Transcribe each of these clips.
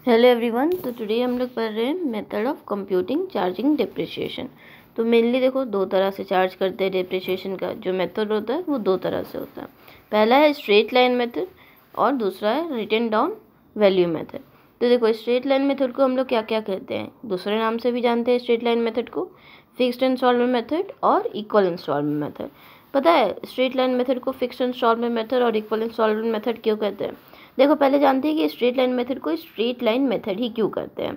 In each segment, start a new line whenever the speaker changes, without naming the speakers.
Hello everyone. तो today हम लोग पढ़ रहे हैं method of computing charging depreciation. तो मेनली देखो दो तरह से चार्ज करते हैं। डिप्रिसिएशन का जो मेथड होता है वो दो तरह से होता है। पहला है स्ट्रेट लाइन मेथड और दूसरा है रिटन डाउन वैल्यू मेथड। तो देखो स्ट्रेट लाइन मेथड को हम लोग क्या क्या कहते हैं, दूसरे नाम से भी जानते हैं स्ट्रेट लाइन मेथड को, फिक्स्ड इंस्टॉलमेंट मेथड और इक्वल इंस्टॉलमेंट मेथड। पता है स्ट्रेट लाइन मेथड को फिक्स्ड इंस्टॉलमेंट मेथड और इक्वल इंस्टॉलमेंट मेथड क्यों कहते हैं? देखो पहले जानते हैं कि स्ट्रेट लाइन मेथड को स्ट्रेट लाइन मेथड ही क्यों करते हैं,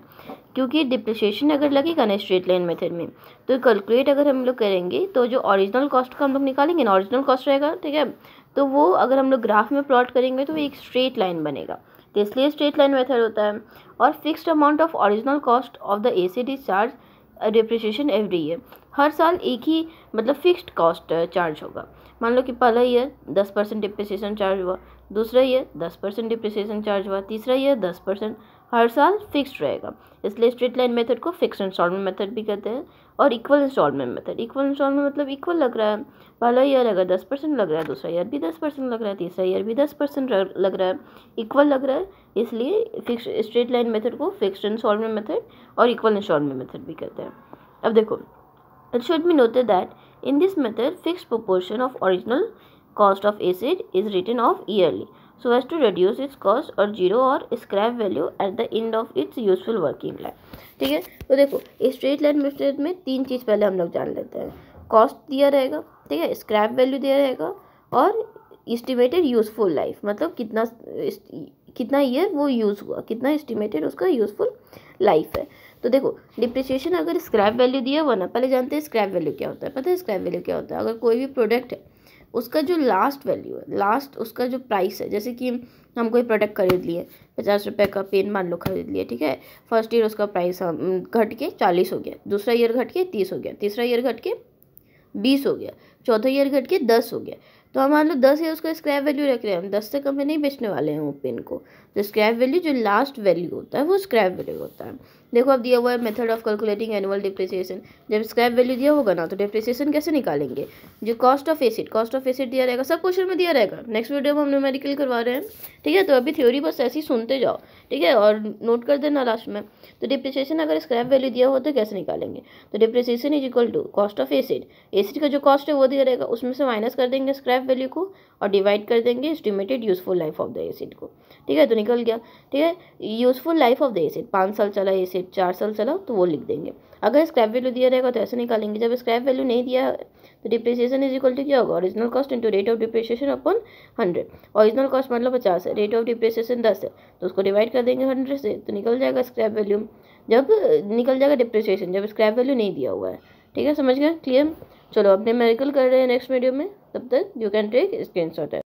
क्योंकि डिप्रिसिएशन अगर लगेगा ना स्ट्रेट लाइन मेथड में तो कैलकुलेट अगर हम लोग करेंगे तो जो ओरिजिनल कॉस्ट का हम लोग निकालेंगे ना, ओरिजिनल कॉस्ट रहेगा, ठीक है, तो वो अगर हम लोग ग्राफ में प्लॉट करेंगे तो वो एक स्ट्रेट लाइन बनेगा, तो इसलिए स्ट्रेट लाइन मेथड होता है। और fixed amount of original cost of the asset is charge depreciation every year. हर साल एक ही मतलब फिक्स्ड कॉस्ट चार्ज होगा। मान लो कि पहला ईयर 10% डिप्रिसिएशन चार्ज हुआ, दूसरा ईयर 10% डिप्रिसिएशन चार्ज हुआ, तीसरा ईयर 10%, हर साल फिक्स्ड रहेगा। इसलिए स्ट्रेट लाइन मेथड को फिक्स्ड इंस्टॉलमेंट मेथड भी कहते हैं। और equal instalment method, equal instalment मतलब इक्वल लग रहा है, पहला ईयर अगर 10% लग रहा है, दूसरा ईयर भी 10% लग रहा है, तीसरा ईयर भी 10% लग रहा है, इक्वल लग रहा है, इसलिए फिक्स स्ट्रेट लाइन मेथड को फिक्स्ड इंस्टॉलमेंट मेथड और इक्वल इंस्टॉलमेंट मेथड भी कहते हैं। अब देखो, it should be noted that in this method fixed proportion of original cost of acid is written off yearly so as to reduce its cost or zero or scrap value at the end of its useful working life। ठीक है, तो देखो straight line method में तीन चीज़ पहले हम लोग जान लेते हैं। कॉस्ट दिया रहेगा, ठीक है, स्क्रैप वैल्यू दिया रहेगा और एस्टिमेटेड यूजफुल लाइफ, मतलब कितना ईयर वो यूज़ हुआ, कितना एस्टिमेटेड उसका यूजफुल लाइफ है। तो देखो डिप्रिसिएशन अगर स्क्रैप वैल्यू दिया हुआ ना, पहले जानते हैं स्क्रैप वैल्यू क्या होता है। पता है स्क्रैप वैल्यू क्या होता है? अगर कोई भी प्रोडक्ट है उसका जो लास्ट वैल्यू है, लास्ट उसका जो प्राइस है, जैसे कि हम कोई प्रोडक्ट खरीद लिए, 50 रुपये का पेन मान लो खरीद लिए, ठीक है, फर्स्ट ईयर उसका प्राइस घट के 40 हो गया, दूसरा ईयर घट के 30 हो गया, तीसरा ईयर घट के 20 हो गया, चौथा ईयर घट के 10 हो गया। तो हम मान लो 10 है उसका स्क्रैप वैल्यू रख रहे हैं, हम 10 से कम में नहीं बेचने वाले हैं वो पेन को। तो स्क्रैप वैल्यू जो लास्ट वैल्यू होता है वो स्क्रैप वैल्यू होता है। देखो अब दिया हुआ है method of calculating annual depreciation. जब स्क्रैप वैल्यू दिया होगा ना तो डिप्रिसिएशन कैसे निकालेंगे? जो कॉस्ट ऑफ एसिड दिया रहेगा, सब क्वेश्चन में दिया रहेगा, नेक्स्ट वीडियो में हम न्यूमेरिकल करवा रहे हैं, ठीक है। तो अभी थ्योरी बस ऐसे ही सुनते जाओ, ठीक है, और नोट कर देना लास्ट में। तो डिप्रिसिएशन अगर स्क्रैप वैल्यू दिया हो तो कैसे निकालेंगे? तो depreciation is equal to cost of asset का जो कॉस्ट है वो दिया रहेगा, उसमें से माइनस कर देंगे स्क्रैप वैल्यू को और डिवाइड कर देंगे estimated useful life of the acid को, ठीक है। तो निकल गया, ठीक है, useful life of the acid 5 साल चला एसिड, 4 साल चला, तो वो लिख देंगे। अगर स्क्रैप वैल्यू दिया रहेगा तो ऐसे निकालेंगे। जब स्क्रैप वैल्यू नहीं दिया तो डिप्रिसिएशन इज इक्वल टू क्या होगा? Original cost into rate of depreciation upon 100। Original cost मतलब 50 है, रेट ऑफ डिप्रिसिएशन 10 है, तो उसको डिवाइड कर देंगे 100 से, तो निकल जाएगा स्क्रैप वैल्यू। जब निकल जाएगा डिप्रिसिएशन जब स्क्रैप वैल्यू नहीं दिया हुआ है, ठीक है, समझ गए? क्लियर? चलो अब न्यूमेरिकल कर रहे हैं नेक्स्ट वीडियो में, तब तक यू कैन टेक स्क्रीनशॉट।